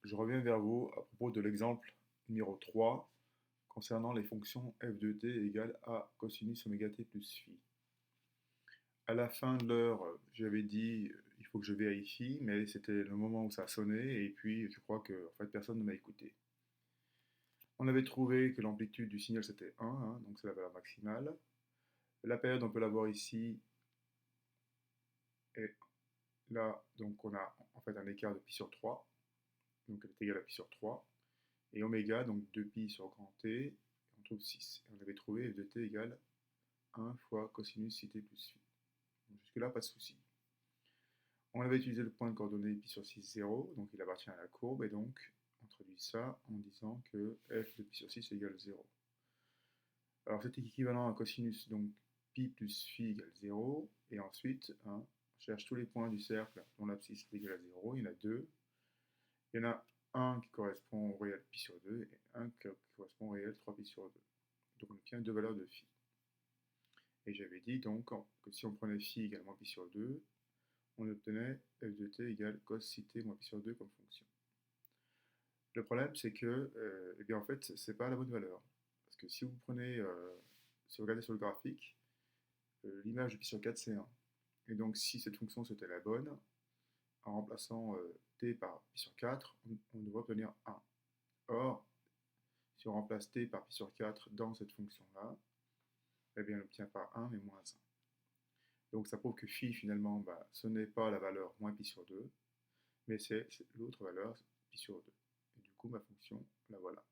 Je reviens vers vous à propos de l'exemple numéro 3 concernant les fonctions f de t égale a cosinus oméga t plus phi. À la fin de l'heure, j'avais dit il faut que je vérifie, mais c'était le moment où ça a sonné et puis je crois que en fait, personne ne m'a écouté. On avait trouvé que l'amplitude du signal c'était 1, hein, donc c'est la valeur maximale. La période, on peut la voir ici, et là, donc on a en fait un écart de pi sur 3, donc elle est égale à pi sur 3. Et oméga, donc 2pi sur grand T, on trouve 6. Et on avait trouvé f de t égale 1 fois cosinus ct plus phi. Jusque-là, pas de souci. On avait utilisé le point de coordonnée pi sur 6, 0, donc il appartient à la courbe, et donc on traduit ça en disant que f de pi sur 6 égale 0. Alors c'est équivalent à cosinus, donc pi plus phi égale 0, et ensuite, hein, on cherche tous les points du cercle dont l'abscisse est égale à 0, il y en a deux. Il y en a un qui correspond au réel pi sur 2 et un qui correspond au réel 3pi sur 2. Donc on obtient deux valeurs de phi. Et j'avais dit donc que si on prenait phi égale moins pi sur 2, on obtenait f de t égale cos t moins pi sur 2 comme fonction. Le problème c'est que, eh bien en fait, c'est pas la bonne valeur. Parce que si vous prenez, si vous regardez sur le graphique, l'image de pi sur 4 c'est 1. Et donc si cette fonction c'était la bonne, en remplaçant t par pi sur 4, on devrait obtenir 1. Or, si on remplace t par pi sur 4 dans cette fonction-là, eh bien, on n'obtient pas 1, mais moins 1. Donc ça prouve que phi, finalement, ce n'est pas la valeur moins pi sur 2, mais c'est l'autre valeur, pi sur 2. Et du coup, ma fonction, la voilà.